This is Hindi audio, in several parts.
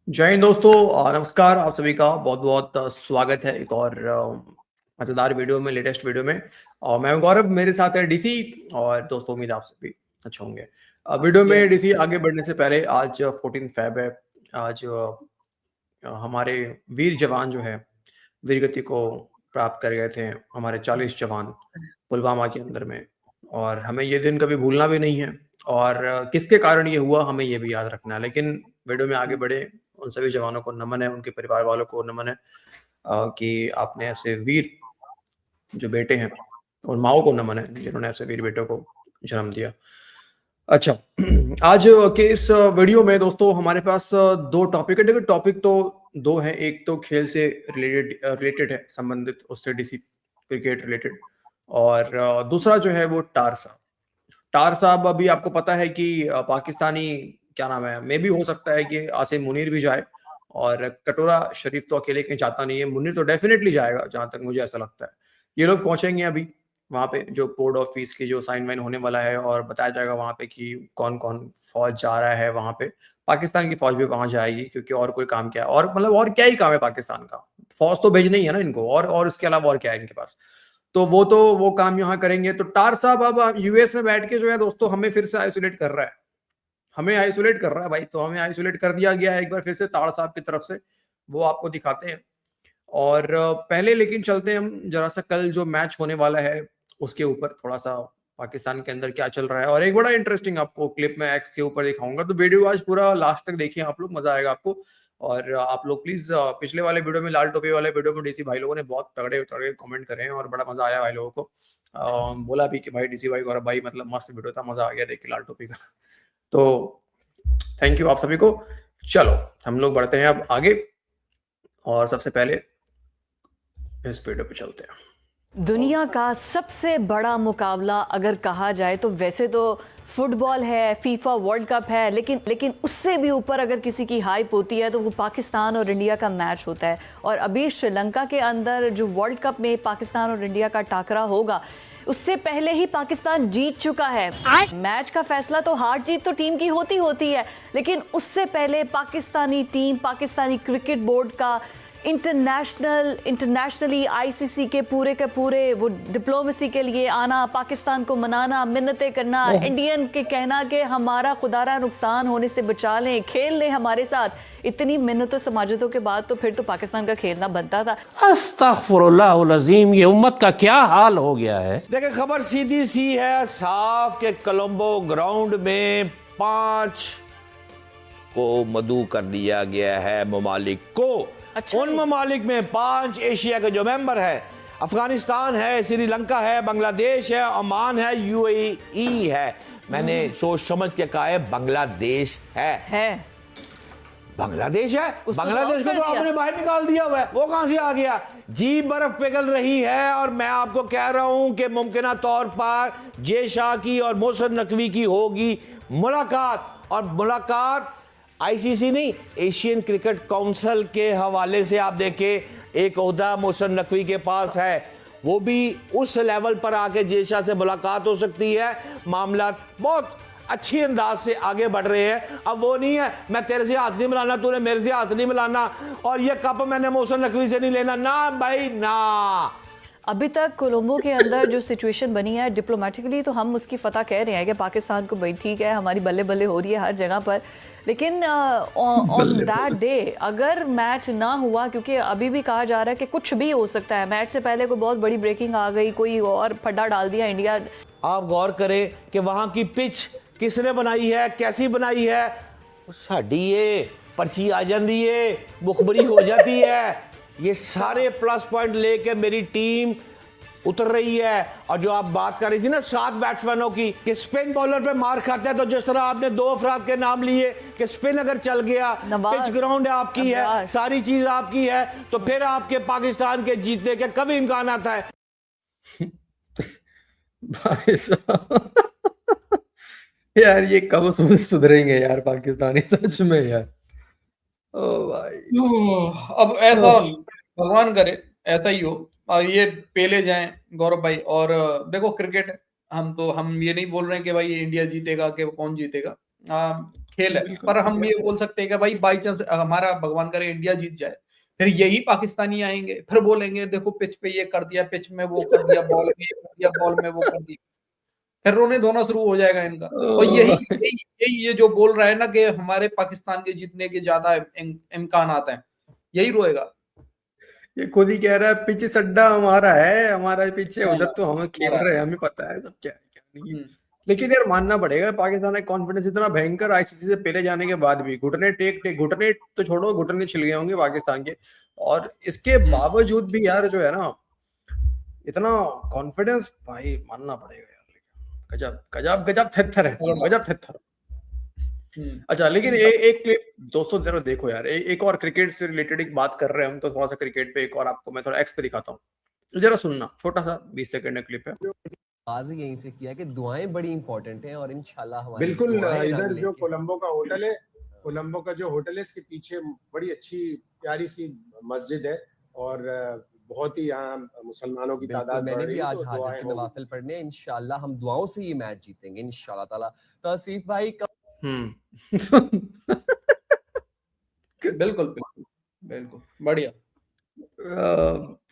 जय हिंद दोस्तों। नमस्कार, आप सभी का बहुत-बहुत स्वागत है एक और मज़ेदार वीडियो में, लेटेस्ट वीडियो में। और मैं हूं गौरव, मेरे साथ है डीसी। और दोस्तों उम्मीद है आप सभी अच्छे होंगे। वीडियो ये में डीसी आगे बढ़ने से पहले आज 14 फ़ेब है। आज हमारे वीर जवान जो है, वीरगति को प्राप्त कर गए थे हमारे 40 जवान पुलवामा के अंदर में। और हमें ये दिन कभी भूलना भी नहीं है और किसके कारण ये हुआ हमें ये भी याद रखना है। लेकिन वीडियो में आगे बढ़े, उन सभी जवानों को नमन है, उनके परिवार वालों को नमन है कि आपने ऐसे वीर जो बेटे हैं, उन माँओं को नमन है जिन्होंने ऐसे वीर बेटों को जन्म दिया। अच्छा, आज के इस वीडियो में दोस्तों हमारे पास 2 टॉपिक है। देखिए टॉपिक तो 2 हैं, एक तो खेल से रिलेटेड है, संबंधित उससे डीसी क्रिकेट रिलेटेड। और दूसरा जो है वो टार साहब। टार साहब अभी आपको पता है कि पाकिस्तानी क्या नाम है, मे बी हो सकता है कि आसिम मुनीर भी जाए और कटोरा शरीफ तो अकेले कहीं जाता नहीं है, मुनीर तो डेफिनिटली जाएगा जहाँ तक मुझे ऐसा लगता है। ये लोग पहुँचेंगे अभी वहाँ पे जो पोर्ट ऑफ पीस की जो साइन वाइन होने वाला है और बताया जाएगा वहाँ पे कि कौन-कौन फ़ौज जा रहा है वहाँ पे। पाकिस्तान की फ़ौज भी वहाँ जाएगी क्योंकि और कोई काम क्या है और मतलब और क्या ही काम है पाकिस्तान का? फ़ौज तो भेजनी ही है ना इनको और इसके अलावा और क्या है इनके पास? तो वो काम यहाँ करेंगे। तो टार साहब अब यूएस में बैठ के जो है दोस्तों हमें फिर से आइसोलेट कर रहा है। हमें आइसोलेट कर रहा है भाई, तो हमें आइसोलेट कर दिया गया है एक बार फिर से ताड़ साहब की तरफ से। वो आपको दिखाते हैं। और पहले लेकिन चलते हैं हम ज़रा-सा कल जो मैच होने वाला है, उसके ऊपर थोड़ा-सा पाकिस्तान के अंदर क्या चल रहा है और एक बड़ा इंटरेस्टिंग आपको क्लिप मैं एक्स के ऊपर दिखाऊँगा। तो वीडियो आज पूरा लास्ट तक देखिए आप लोग, मज़ा आएगा आपको। और आप लोग प्लीज़ पिछले वाले वीडियो में लाल टोपी वाले वीडियो में डीसी भाई लोगों ने बहुत तगड़े-तगड़े कमेंट करे हैं और बड़ा मज़ा आया भाई लोगों को। बोला भी कि भाई डीसी भाई, गौरव भाई मतलब मस्त वीडियो था, मज़ा आ गया देख के लाल टोपी का। तो थैंक यू आप सभी को। चलो, हम लोग बढ़ते हैं अब आगे और सबसे पहले इस वीडियो पे चलते हैं। दुनिया का सबसे बड़ा मुकाबला अगर कहा जाए तो वैसे तो फुटबॉल है, फीफा वर्ल्ड कप है, लेकिन उससे भी ऊपर अगर किसी की हाइप होती है तो वो पाकिस्तान और इंडिया का मैच होता है। और अभी श्रीलंका के अंदर जो वर्ल्ड कप में पाकिस्तान और इंडिया का टाकरा होगा, उससे पहले ही पाकिस्तान जीत चुका है। मैच का फैसला तो हार जीत तो टीम की होती है, लेकिन उससे पहले Pakistani team, Pakistani cricket board का इंटरनेशनली आईसीसी के पूरे वो डिप्लोमेसी के लिए आना, पाकिस्तान को मनाना, मिन्नतें करना, इंडियन के कहना कि हमारा खुदारा नुकसान होने से बचा लें, खेल लें हमारे साथ, इतनी मिन्नतों समाजतों के बाद तो फिर तो पाकिस्तान का खेलना बनता था। अस्तगफुरुल्लाह अज़ीम, ये उम्मत का क्या हाल हो गया है। देखिए खबर सीधी सी है, साफ के कोलंबो ग्राउंड में 5 को मदऊ कर दिया गया है ममालिक को। अच्छा, उन ममालिक में 5 एशिया के जो मेंबर है, अफगानिस्तान है, श्रीलंका है, बांग्लादेश है, ओमान है, यूएई है। मैंने सोच समझ के कहा है बांग्लादेश है। बांग्लादेश है, बांग्लादेश को तो आपने बाहर निकाल दिया हुआ है, वो कहां से आ गया जी। बर्फ पिघल रही है और मैं आपको कह रहा हूं कि मुमकिन तौर पर जे शाह की और मोहसिन नकवी की होगी मुलाकात। और मुलाकात आईसीसी नहीं, एशियन क्रिकेट काउंसिल के हवाले से आप देखें, एक ओहदा मोहसिन नकवी के पास है, वो भी उस लेवल पर आके जे शाह से मुलाकात हो सकती है। मामला बहुत अच्छी अंदाज से आगे बढ़ रहे हैं। अब वो नहीं है मैं तेरे से हाथ नहीं मिलाना, तूने मेरे से हाथ नहीं मिलाना, और ये कप मैंने मोहसिन नकवी से नहीं लेना, ना भाई ना। अभी तक कोलंबो के अंदर जो सिचुएशन बनी है डिप्लोमेटिकली, तो हम उसकी फतह कह रहे हैं कि पाकिस्तान को भाई ठीक है, हमारी बल्ले बल्ले हो रही है हर जगह पर, लेकिन ऑन दैट डे अगर मैच ना हुआ, क्योंकि अभी भी कहा जा रहा है कि कुछ भी हो सकता है, मैच से पहले कोई बहुत बड़ी ब्रेकिंग आ गई, कोई और फड्डा डाल दिया इंडिया। आप गौर करें कि वहां की पिच किसने बनाई है, कैसी बनाई है, साड़ी ये पर्ची आ जाती है, मुखबरी हो जाती है। ये सारे प्लस पॉइंट लेके मेरी टीम उतर रही है। और जो आप बात कर रही थी ना 7 बैट्समैनों की कि स्पिन बॉलर पे मार खाते हैं, तो जिस तरह आपने 2 अफराद के नाम लिए कि स्पिन अगर चल गया, पिच ग्राउंड आपकी है, सारी चीज आपकी है, तो फिर आपके पाकिस्तान के जीतने के कभी इम्कान आता है। भाई साहब यार ये कब सुधरेंगे यार पाकिस्तानी, सच में यार। ओ भाई, अब ऐसा भगवान करे ऐसा ही हो और ये पेले जाएं गौरव भाई। और देखो क्रिकेट, हम ये नहीं बोल रहे हैं कि भाई इंडिया जीतेगा कि कौन जीतेगा, खेल है। पर हम ये बोल सकते हैं कि भाई बाई चांस हमारा भगवान करे इंडिया जीत जाए, फिर यही पाकिस्तानी आएंगे, फिर बोलेंगे देखो पिच पे ये कर दिया, पिच में वो कर दिया, बॉल में ये कर दिया, बॉल में वो कर दिया, फिर रोने धोना शुरू हो जाएगा इनका। और यही यही यही ये जो बोल रहा है ना कि हमारे पाकिस्तान के जीतने के ज्यादा इम्कान आते हैं, यही रोएगा। ये खुद ही कह रहा है पिच सड्डा हमारा है, हमारा पीछे हाँ, उधर तो हम खेल हमारा रहे हैं, हमें पता है सब क्या है क्या नहीं है। हम्म, लेकिन यार मानना पड़ेगा पाकिस्तान का कॉन्फिडेंस इतना भयंकर, आईसीसी से पहले जाने के बाद भी घुटने घुटने तो छोड़ो, घुटने छिल गए होंगे पाकिस्तान के, और इसके बावजूद भी यार जो है ना इतना कॉन्फिडेंस, भाई मानना पड़ेगा यार। गजब गजब गजब थेथर है, गजब थेथर। अच्छा लेकिन एक क्लिप दोस्तों जरा देखो यार, एक और क्रिकेट से रिलेटेड एक बात कर रहे हैं हम, तो थोड़ा सा क्रिकेट पे एक और आपको मैं थोड़ा एक्स पे दिखाता हूँ, जरा सुनना, छोटा सा 20 सेकंड का क्लिप है। आज यहीं से किया कि दुआएं बड़ी इंपॉर्टेंट हैं और इंशाल्लाह हमारी बिल्कुल। दुआएं इधर रंग जो लेके कोलंबो का होटल है, कोलंबो का जो होटल है, इसके पीछे बड़ी अच्छी प्यारी सी मस्जिद है और बहुत ही यहाँ मुसलमानों की बिल्कुल, तादाद बढ़ मैंने रही भी है, आज तो हाजिर दुआएं के होंगी। नवाफिल पढ़ने हैं, इंशाल्लाह हम दुआओं से ये मैच जीतेंगे इंशाल्लाह ताला। तो आसिफ भाई बिल्कुल बिल्कुल बिल्कुल बढ़िया।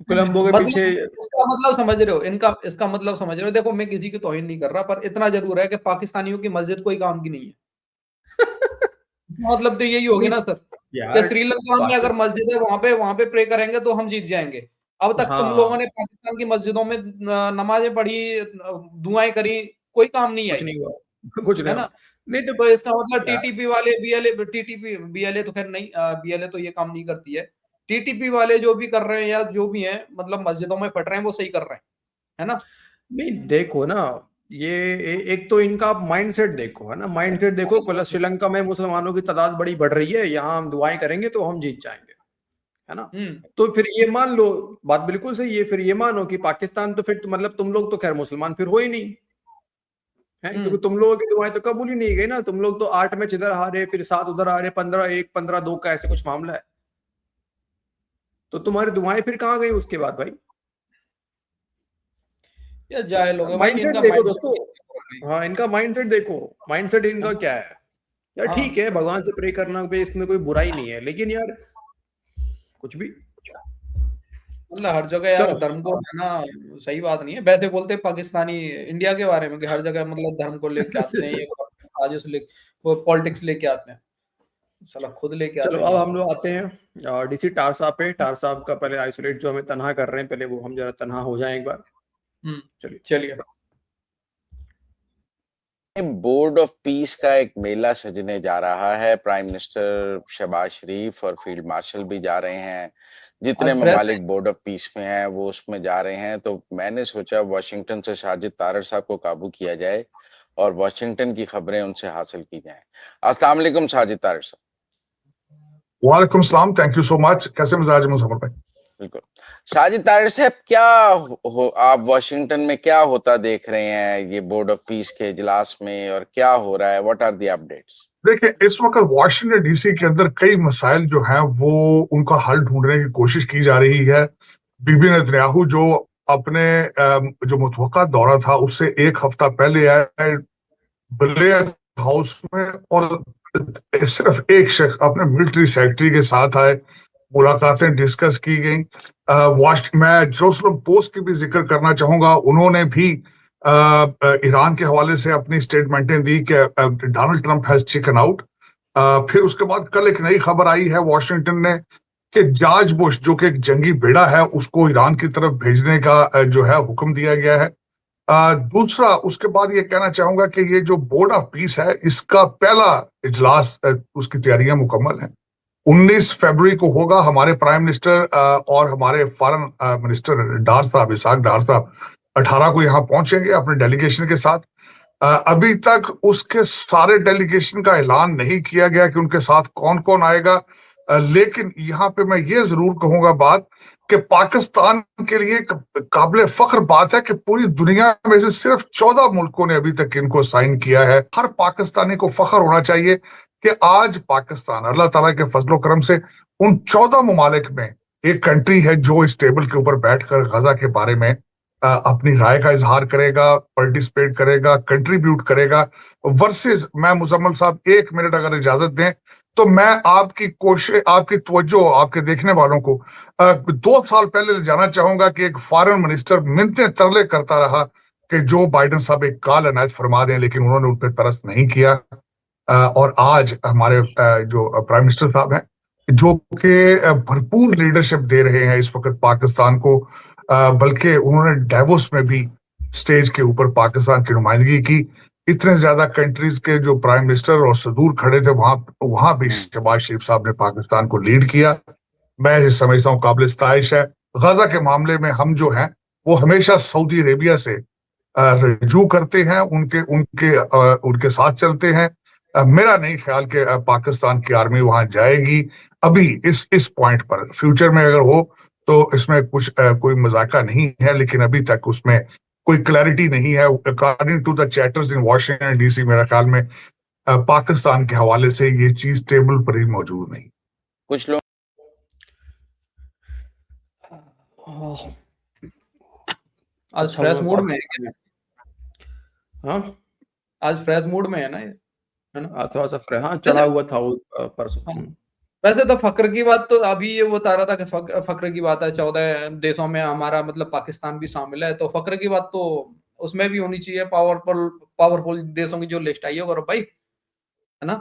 कोलंबो के पीछे इसका मतलब समझ रहे हो, इनका इसका मतलब समझ रहे हो। देखो मैं किसी की तौहीन नहीं कर रहा, पर इतना जरूर है कि पाकिस्तानियों की मस्जिद कोई काम की नहीं है। मतलब तो यही होगी ना सर, कि श्रीलंका में अगर मस्जिद है वहां पे प्रे करेंगे तो हम जीत जाएंगे। अब तक तुम लोगों ने पाकिस्तान की मस्जिदों में नमाजें पढ़ी, दुआएं करी, कोई काम नहीं आई, कुछ नहीं हुआ, कुछ है ना। नहीं तो इसका मतलब टीटीपी वाले बीएलए तो खैर नहीं, बीएलए तो ये काम नहीं करती है। टीटीपी वाले जो भी कर रहे हैं या जो भी हैं, मतलब मस्जिदों में फट रहे हैं, वो सही कर रहे हैं, है ना। नहीं देखो ना, ये एक तो इनका माइंडसेट देखो, है ना, माइंडसेट देखो, श्रीलंका में मुसलमानों की तादाद बड़ी बढ़ रही है, यहाँ हम दुआएं करेंगे तो हम जीत जाएंगे, है ना। तो फिर ये मान लो, बात बिल्कुल सही है, फिर ये मानो कि पाकिस्तान तो फिर तो मतलब तुम लोग तो खैर मुसलमान फिर हो ही नहीं है, क्योंकि तुम लोगों की दुआएं तो कबूल ही नहीं गई ना। तुम लोग तो 8 मैच इधर हारे, फिर 7 उधर हारे, 15-1 15-2 का ऐसे कुछ मामला है, तो तुम्हारी दुआएं फिर कहाँ गई उसके बाद भाई। या जाहिल लोग माइंडसेट देखो दोस्तों, हाँ इनका माइंडसेट देखो, माइंडसेट इनका क्या है यार। ठीक है भगवान से प्रे करना पे इसमें कोई बुराई नहीं है, लेकिन यार कुछ भी मतलब हर जगह यार धर्म को है ना, सही बात नहीं है। वैसे बोलते हैं पाकिस्तानी इंडिया के बारे में कि हर जगह मतलब धर्म को लेके आते हैं, ये साजिश वो पॉलिटिक्स लेके आते हैं, साला खुद लेके आते चलो हैं। अब हम लोग आते हैं डीसी टार साहब पे। टार साहब का पहले आइसोलेट जो हमें तनहा कर रहे हैं, पहले वो हम जरा तनहा हो जाएं एक बार। चलिए। बोर्ड ऑफ पीस का एक मेला सजने जा रहा है। प्राइम मिनिस्टर शहबाज शरीफ और फील्ड मार्शल भी जा रहे हैं, जितने ममालिक बोर्ड ऑफ पीस में हैं वो उसमें जा रहे हैं। तो मैंने सोचा वाशिंगटन से साजिद तारड़ साहब को काबू किया जाए और वाशिंगटन की खबरें उनसे हासिल की जाएं। अस्सलाम वालेकुम साजिद तारड़ साहब। वालेकुम सलाम, थैंक यू सो मच। कैसे मिजाज मुसफर भाई? बिल्कुल। साजिद तारड़ साहब, क्या आप वाशिंगटन में क्या होता देख रहे हैं ये बोर्ड ऑफ पीस के इजलास में, और क्या हो रहा है, व्हाट आर द अपडेट्स? देखिए, इस वक्त वाशिंगटन डीसी के अंदर कई मसाइल जो हैं वो उनका हल ढूंढने की कोशिश की जा रही है। बीबी नेतन्याहू जो अपने जो मुतवक्का दौरा था उससे एक हफ्ता पहले आए ब्लेयर हाउस में, और सिर्फ एक शख्स अपने मिलिट्री सेक्रेटरी के साथ आए, मुलाकातें डिस्कस की गई। मैं जेरूसलम पोस्ट की भी जिक्र करना चाहूंगा, उन्होंने भी ईरान के हवाले से अपनी स्टेटमेंटें दी कि Donald Trump has chicken out. फिर उसके बाद कल एक नई खबर आई है वाशिंगटन ने कि जॉर्ज बुश जो कि एक जंगी बेड़ा है उसको ईरान की तरफ भेजने का जो है हुक्म दिया गया है। दूसरा, उसके बाद ये कहना चाहूंगा कि ये जो बोर्ड ऑफ पीस है इसका पहला इजलास उसकी तैयारियां मुकम्मल हैं। 19 फरवरी को होगा। हमारे प्राइम मिनिस्टर और हमारे फॉरेन मिनिस्टर डार साहब, इसाक डार साहब 18 को यहाँ पहुंचेंगे अपने डेलीगेशन के साथ। अभी तक उसके सारे डेलीगेशन का ऐलान नहीं किया गया कि उनके साथ कौन कौन आएगा, लेकिन यहाँ पे मैं ये जरूर कहूंगा बात कि पाकिस्तान के लिए काबिल फख्र बात है कि पूरी दुनिया में से सिर्फ 14 मुल्कों ने अभी तक इनको साइन किया है। हर पाकिस्तानी को फख्र होना चाहिए कि आज पाकिस्तान अल्लाह ताला के फजलो करम से उन 14 ममालिक में एक कंट्री है जो इस टेबल के ऊपर बैठकर गजा के बारे में अपनी राय का इजहार करेगा, पार्टिसिपेट करेगा, कंट्रीब्यूट करेगा, वर्सेस मैं मुजम्मल साहब 1 मिनट अगर इजाजत दें तो मैं आपकी कोशिश, आपकी तवज्जो, आपके देखने वालों को 2 साल पहले ले जाना चाहूंगा कि एक फॉरेन मिनिस्टर मिन्नतें तरले करता रहा कि जो बाइडेन साहब एक कॉल अनायत फरमा दें, लेकिन उन्होंने उन पर तरस नहीं किया। और आज हमारे जो प्राइम मिनिस्टर साहब हैं, जो कि भरपूर लीडरशिप दे रहे हैं इस वक्त पाकिस्तान को, बल्कि उन्होंने डेवोस में भी स्टेज के ऊपर पाकिस्तान की नुमाइंदगी की। इतने ज्यादा कंट्रीज के जो प्राइम मिनिस्टर और सदूर खड़े थे, वहां भी शहबाज शरीफ साहब ने पाकिस्तान को लीड किया। मैं समझता हूँ काबिल इस्ताइश है। गजा के मामले में हम जो हैं वो हमेशा सऊदी अरेबिया से रजू करते हैं, उनके साथ चलते हैं। मेरा नहीं ख्याल कि पाकिस्तान की आर्मी वहां जाएगी अभी इस पॉइंट पर। फ्यूचर में अगर हो तो इसमें कुछ कोई मजाका नहीं है, लेकिन अभी तक उसमें कोई क्लैरिटी नहीं है। According to the chatters in Washington DC मेरा ख्याल में पाकिस्तान के हवाले से ये चीज टेबल पर ही मौजूद नहीं। कुछ लोग आज फ्रेश मूड में है। हाँ, आज फ्रेश मूड में है ना ये, है ना? थोड़ा सा हाँ, चढ़ा हुआ था वो परसों। हाँ। वैसे तो फक्र की बात तो अभी ये बता रहा था कि फक्र की बात है, 14 देशों में हमारा मतलब पाकिस्तान भी शामिल है, तो फक्र की बात तो उसमें भी होनी चाहिए। पावरफुल देशों की जो लिस्ट आई है गौरव भाई, है ना,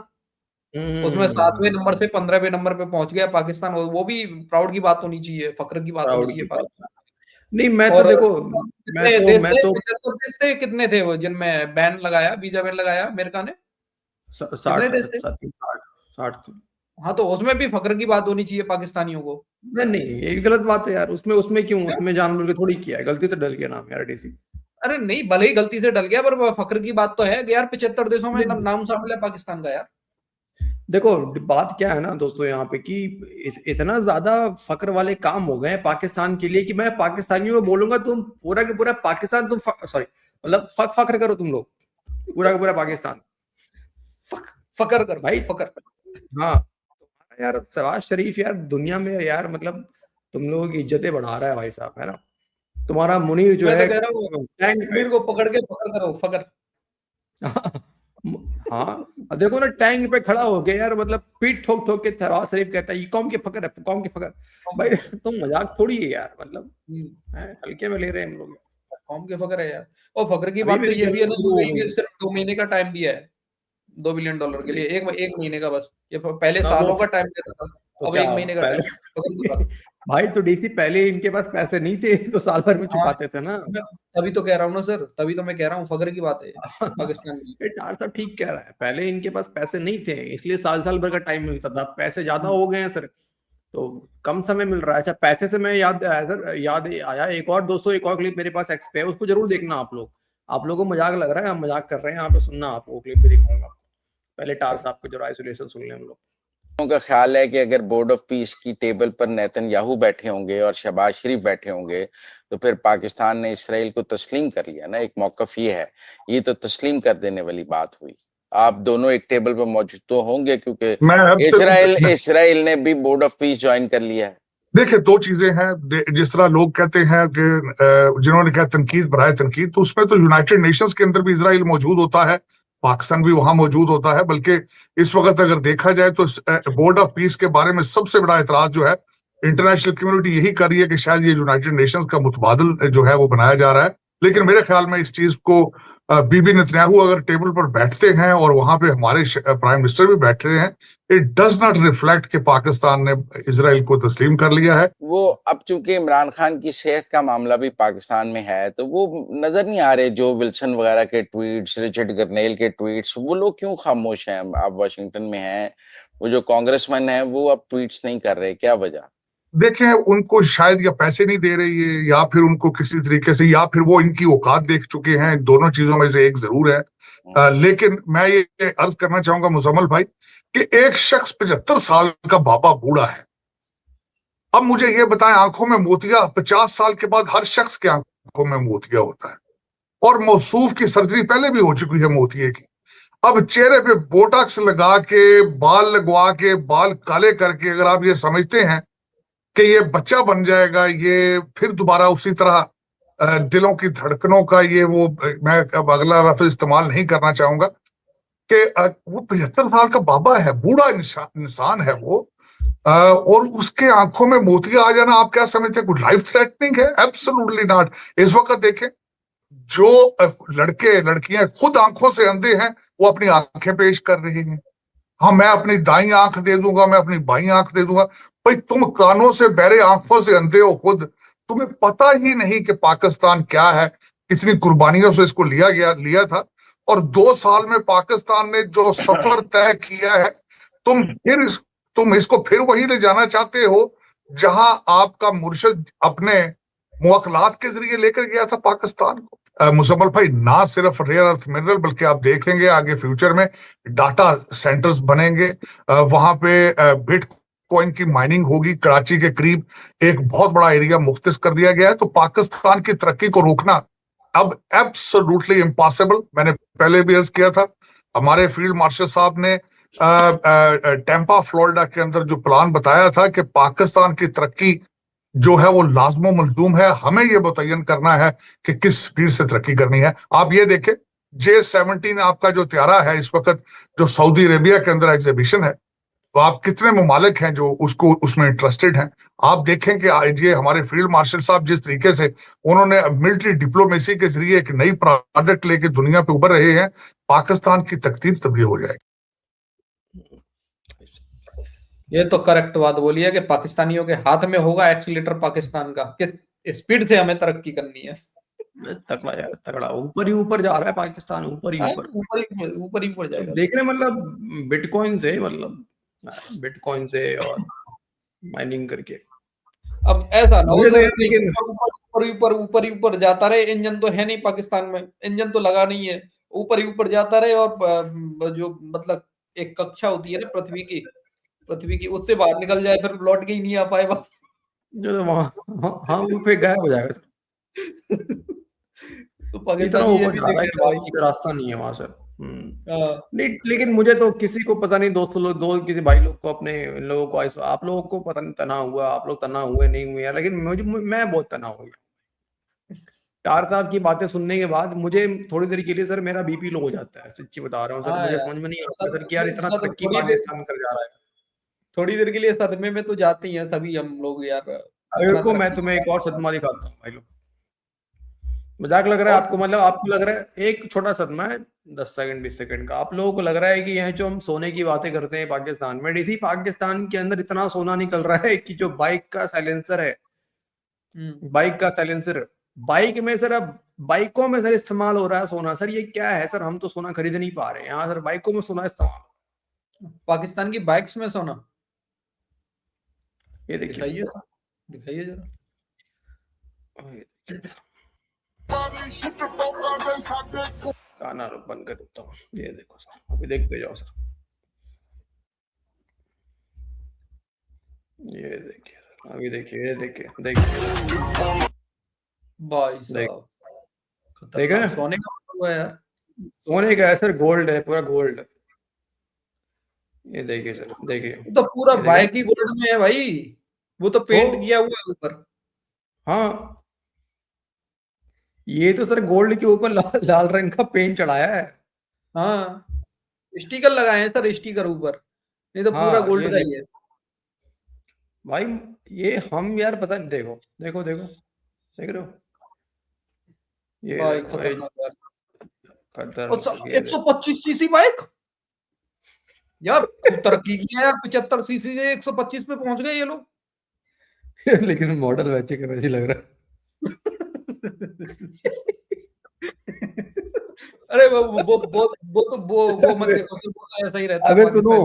उसमें 7वें नंबर से 15वें नंबर पे पहुंच गया पाकिस्तान। वो भी प्राउड की बात होनी चाहिए, फक्र की बात होनी चाहिए। नहीं, मैं तो देखो, मैं तो 75 देश थे कितने थे वो जिनमें बैन लगाया, वीजा बैन लगाया अमेरिका ने, 60। हाँ, तो उसमें भी फक्र की बात होनी चाहिए पाकिस्तानियों को। नहीं, ये गलत बात है यार। उसमें क्यों? उसमें जानबूझ के थोड़ी किया है, गलती से डल गया नाम यार डीसी। अरे नहीं, भले ही गलती से डल गया, पर फक्र की बात तो है कि यार 75 देशों में नाम शामिल है पाकिस्तान का। यार देखो, बात क्या है ना दोस्तों यहाँ पे कि इतना ज्यादा फक्र वाले काम हो गए पाकिस्तान के लिए कि मैं पाकिस्तानियों को बोलूंगा तुम पूरा के पूरा पाकिस्तान, तुम सॉरी मतलब फक्र करो तुम लोग, पूरा का पूरा पाकिस्तान फक्र कर भाई, फक्र। हाँ यार, शहबाज शरीफ यार दुनिया में यार मतलब तुम लोगों की इज्जतें बढ़ा रहा है भाई साहब, है ना। तुम्हारा मुनीर जो है, मुनीर को पकड़ के फक्र करो, फक्र। हाँ, देखो ना, टैंक पे खड़ा हो गया यार, मतलब पीठ ठोक ठोक के शहबाज शरीफ कहता है ये कौम के फक्र है, कौम के फक्र। भाई तुम मजाक थोड़ी है यार, मतलब हल्के में ले रहे हैं हम लोग। कौम के फक्र है यार। और फक्र की बात तो ये भी है ना, सिर्फ 2 महीने का टाइम दिया है $2 बिलियन के लिए, एक महीने का बस। ये पहले सालों का टाइम देता था, अब 1 महीने का टाइम। भाई तो डीसी पहले इनके पास पैसे नहीं थे तो साल भर में चुकाते थे ना। तभी तो कह रहा हूँ ना सर, तभी तो मैं कह रहा हूँ फक्र की बात है पाकिस्तान में। टार साहब ठीक कह रहा है, पहले इनके पास पैसे नहीं थे इसलिए साल भर का टाइम मिलता था। पैसे ज्यादा हो गए हैं सर तो कम समय मिल रहा है। अच्छा, पैसे से मैं याद आया एक और दोस्तों, एक और क्लिप मेरे पास एक्स पे है, उसको जरूर देखना आप लोग। आप लोगों को मजाक लग रहा है, हम मजाक कर रहे हैं यहाँ पे, सुनना आप वो क्लिप भी दिखाऊंगा। पहले टार साहब को जरा आइसोलेशन सुन लें हम लोग। का ख्याल है कि अगर बोर्ड ऑफ पीस की टेबल पर नेतन्याहू बैठे होंगे और शहबाज शरीफ बैठे होंगे तो फिर पाकिस्तान ने इसराइल को तस्लीम कर लिया ना। एक मौकफ ये है, ये तो तस्लीम कर देने वाली बात हुई। आप दोनों एक टेबल पर मौजूद तो होंगे क्योंकि इसराइल ने भी बोर्ड ऑफ पीस ज्वाइन कर लिया है। देखिए, 2 चीजें हैं। जिस तरह लोग कहते हैं कि जिन्होंने कहा तनकीद बराए तनकीद, तो उसमें तो यूनाइटेड नेशंस के अंदर भी इसराइल मौजूद होता है, पाकिस्तान भी वहां मौजूद होता है। बल्कि इस वक्त अगर देखा जाए तो बोर्ड ऑफ पीस के बारे में सबसे बड़ा एतराज जो है इंटरनेशनल कम्युनिटी यही कर रही है कि शायद ये यूनाइटेड नेशंस का मुतबादिल जो है वो बनाया जा रहा है। लेकिन मेरे ख्याल में इस चीज को बीबी नेतन्याहू अगर टेबल पर बैठते हैं और वहां पे हमारे प्राइम मिनिस्टर भी बैठते हैं, इट डज नॉट रिफ्लेक्ट कि पाकिस्तान ने इजराइल को तस्लीम कर लिया है। वो अब चूंकि इमरान खान की सेहत का मामला भी पाकिस्तान में है तो वो नजर नहीं आ रहे। जो विल्सन वगैरह के ट्वीट्स, रिचर्ड गर्नेल के ट्वीट्स, वो लोग क्यों खामोश हैं? आप वाशिंगटन में हैं, वो जो कांग्रेसमैन है वो अब ट्वीट्स नहीं कर रहे, क्या वजह? देखें, उनको शायद या पैसे नहीं दे रही है या फिर उनको किसी तरीके से, या फिर वो इनकी औकात देख चुके हैं। दोनों चीजों में से एक जरूर है। लेकिन मैं ये अर्ज करना चाहूंगा मुजम्मल भाई कि एक शख्स 75 साल का बाबा बूढ़ा है। अब मुझे ये बताएं, आंखों में मोतिया 50 साल के बाद हर शख्स के आंखों में मोतिया होता है और मौसूफ की सर्जरी पहले भी हो चुकी है मोतिये की। अब चेहरे पे बोटॉक्स लगा के, बाल लगवा के, बाल काले करके अगर आप ये समझते हैं कि ये बच्चा बन जाएगा, ये फिर दोबारा उसी तरह दिलों की धड़कनों का ये वो, मैं अब अगला लफ्ज इस्तेमाल नहीं करना चाहूंगा कि वो 75 साल का बाबा है, बूढ़ा इंसान है वो, और उसके आंखों में मोतिया आ जाना, आप क्या समझते हैं कुछ लाइफ थ्रेटनिंग है? Absolutely not. इस वक्त देखें, जो लड़के लड़कियां खुद आंखों से अंधे हैं, वो अपनी आंखें पेश कर रहे हैं। हाँ, मैं अपनी दाई आंख दे दूंगा, मैं अपनी बाई आंख दे दूंगा। भाई, तुम कानों से बहरे, आंखों से अंधे हो खुद, तुम्हें पता ही नहीं कि पाकिस्तान क्या है, कितनी कुर्बानियों से इसको लिया था, और 2 साल में पाकिस्तान ने जो सफर तय किया है, तुम इसको फिर वही ले जाना चाहते हो जहां आपका मुर्शिद अपने मुवक्किलात के जरिए लेकर गया था पाकिस्तान को। मुजम्मल भाई, ना सिर्फ रेयर अर्थ मिनरल, बल्कि आप देखेंगे आगे फ्यूचर में डाटा सेंटर्स बनेंगे, वहां पे बिटकॉइन की माइनिंग होगी। कराची के करीब एक बहुत बड़ा एरिया मुख्तस कर दिया गया है। तो पाकिस्तान की तरक्की को रोकना अब एब्सोल्युटली इम्पॉसिबल। मैंने पहले भी अर्ज किया था, हमारे फील्ड मार्शल साहब ने टेम्पा फ्लोरिडा के अंदर जो प्लान बताया था कि पाकिस्तान की तरक्की जो है वो लाजमो मलजूम है, हमें ये मुतय्यन करना है कि किस स्पीड से तरक्की करनी है। आप ये देखें, J17 आपका जो त्यारा है इस वक्त, जो सऊदी अरेबिया के अंदर एग्जीबिशन है, तो आप कितने ममालिक हैं जो उसमें इंटरेस्टेड हैं। आप देखें कि ये हमारे फील्ड मार्शल साहब जिस तरीके से उन्होंने मिलिट्री डिप्लोमेसी के जरिए एक नई प्रोडक्ट लेके दुनिया पे उभर रहे हैं, पाकिस्तान की तकदीर तब्दील हो जाएगी। ये तो करेक्ट बात बोली है कि पाकिस्तानियों के हाथ में होगा एक्सीलेटर पाकिस्तान का, किस स्पीड से हमें तरक्की करनी है। तगड़ा यार, तगड़ा, ऊपर ही ऊपर जा रहा है पाकिस्तान, ऊपर ही ऊपर, ऊपर ही जाएगा। देखने मतलब बिटकॉइन से, मतलब बिटकॉइन से और माइनिंग करके। अब ऐसा ना हो लेकिन ऊपर ही ऊपर जाता रहे। इंजन तो है नहीं पाकिस्तान में, इंजन तो लगा नहीं है, ऊपर ही ऊपर जाता रहे, और जो मतलब एक कक्षा होती है ना पृथ्वी की, उससे बाहर निकल जाए, फिर लौट के ही नहीं आ पाए वापस। जो वहां पे गायब हो जाएगा सर। तो इतना पाकिस्तानी ये ऊपर भी जा रहा है देख कि भाई। वापसी का रास्ता नहीं है वहां से। नहीं, लेकिन मुझे तो किसी को पता नहीं, दोस्तों लोग, दो किसी भाई लोग को, अपने इन लोगों को, आप लोगों को पता नहीं तना हुआ, आप लोग तना हुए नहीं हुए, लेकिन मैं बहुत तना हो गया। टार साहब की बातें सुनने के बाद मुझे थोड़ी देर के लिए सर मेरा बीपी लो हो जाता है, सच्ची बता रहा हूँ सर। मुझे समझ में नहीं आता सर कि यार इतना तरक्की पाकिस्तान कर जा रहा है। थोड़ी देर के लिए सदमे में तो जाते ही हैं सभी हम लोग यार। अगर को मैं तुम्हें एक और सदमा दिखाता हूँ भाई लोग, मजाक लग रहा है आपको, मतलब आपको लग रहा है एक छोटा सदमा है 10 सेकंड 20 सेकंड का, आप लोगों को लग रहा है कि यह जो हम सोने की बातें करते हैं पाकिस्तान में, इसी पाकिस्तान के अंदर इतना सोना निकल रहा है कि जो बाइक का साइलेंसर है, बाइक का साइलेंसर, बाइक में सर, अब बाइकों में सर इस्तेमाल हो रहा है सोना। सर ये क्या है सर, हम तो सोना खरीद नहीं पा रहे हैं यहाँ सर, बाइकों में सोना इस्तेमाल, पाकिस्तान की बाइक्स में सोना। ये देखिए, दिखाइए जरा। गाना बंद कर देता हूँ, ये देखो सर, अभी देखते जाओ सर, ये देखिए सर, अभी देखिए, ये देखिए भाई साहब, देखा ना, सोने का हुआ यार, सोने का है सर, गोल्ड है, पूरा गोल्ड। ये देखिए सर, देखिए तो पूरा बाइक ही गोल्ड में है भाई, वो तो पेंट किया हुआ है ऊपर। हाँ, ये तो सर गोल्ड के ऊपर लाल रंग का पेंट चढ़ाया है। हाँ, स्टिकर लगाए हैं सर, स्टिकर ऊपर, नहीं तो पूरा गोल्ड का ही है भाई। ये हम यार, पता नहीं, देखो देखो देखो, देख रहे हो ये भाई, खतरनाक 125 सीसी बाइक यार, खूब तरक्की की है यार। 75 सीसी से 125 पे पहुंच गए ये लोग। लेकिन मॉडल वैसे का वैसे लग रहा है। अरे वो मत देखो, वो ऐसा ही रहता है। अबे सुनो,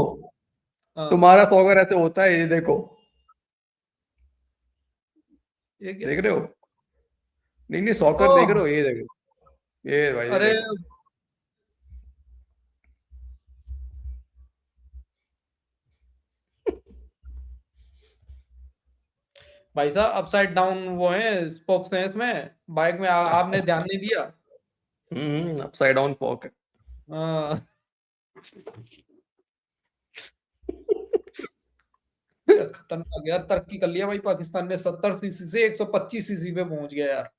तुम्हारा सॉकर ऐसे होता है, ये देखो, देख रहे हो? नहीं सॉकर देख रहे हो, ये देखो, ये भाई, अरे भाई साहब, अपसाइड डाउन वो है, स्पोक्स हैं इसमें, बाइक में आपने ध्यान नहीं दिया। अपसाइड डाउन स्पोक है। खतरनाक यार, तरक्की कर लिया भाई पाकिस्तान ने, 70 सीसी से 125 सीसी पे पहुंच गया यार।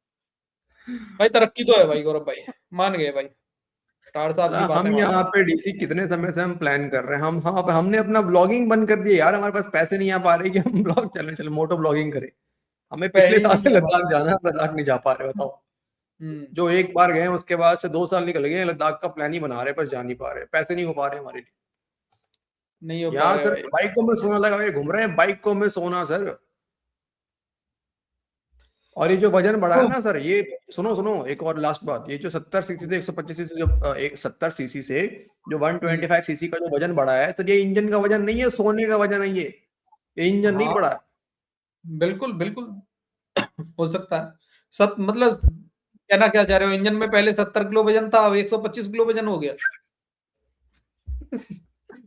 भाई तरक्की तो है भाई गौरव भाई, मान गए भाई, टार साहब की बातें हम मान यहाँ पे डीसी कितने समय से हम प्लान कर रहे हैं, हमने अपना ब्लॉगिंग बंद कर दिया यार, हमारे पास पैसे नहीं आ पा रहे कि हम ब्लॉग चले मोटो ब्लॉगिंग करें। हमें पिछले साल से लद्दाख जाना है, लद्दाख नहीं जा पा रहे, बताओ। जो एक बार गए उसके बाद से 2 साल निकल गए, लद्दाख का प्लान ही बना रहे, पर जा नहीं पा रहे, पैसे नहीं हो पा रहे हमारे लिए। नहीं हो पा यहाँ रहे सर भाई। बाइकों में सोना लगा के घूम रहे हैं, बाइकों में सोना सर। और ये जो वजन बढ़ा है ना सर, ये सुनो एक और लास्ट बात, ये जो 70 सीसी से 125 सीसी, जो 70 सीसी से जो 125 सीसी का जो वजन बढ़ा है, तो ये इंजन का वजन नहीं है, सोने का वजन है ये इंजन नहीं बढ़ा है। बिल्कुल बिल्कुल हो सकता है, मतलब कहना क्या चाह रहे हो, इंजन में पहले 70 किलो वजन था, अब 125 किलो वजन हो गया।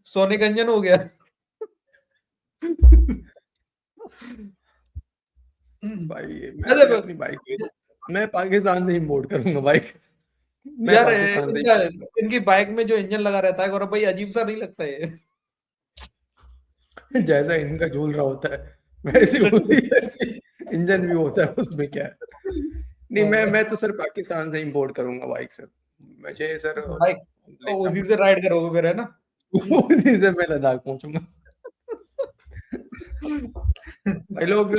सोने का इंजन हो गया। भाई मैं अपनी बाइक मैं पाकिस्तान से इंपोर्ट करूंगा बाइक, यार इनकी बाइक में जो इंजन लगा रहता है गौरव भाई, अजीब सा नहीं लगता है? जैसा इनका झूल रहा होता है वैसे इंजन भी होता है, उसमें क्या है। नहीं मैं तो सर पाकिस्तान से इंपोर्ट करूंगा बाइक सर, मुझे सर बाइक तो उसी से राइड करोगे फिर, है ना? उसी से मैं लद्दाख पहुंचूंगा। भाई लोग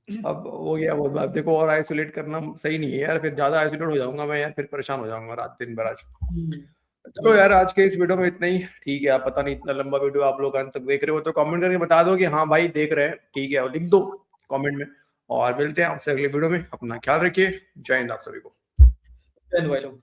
अब हो गया बहुत बात, देखो और आइसोलेट करना सही नहीं है यार, फिर ज्यादा आइसोलेट हो जाऊंगा मैं यार, फिर परेशान हो जाऊंगा रात दिन भर आज। चलो यार आज के इस वीडियो में इतना ही, ठीक है। आप पता नहीं इतना लंबा वीडियो आप लोग अंत तक देख रहे हो तो कमेंट करके बता दो कि हाँ भाई देख रहे हैं, ठीक है, और लिख दो कमेंट में। और मिलते हैं आपसे अगले वीडियो में, अपना ख्याल रखिए, जय हिंद आप सभी को। चल भाई लोग।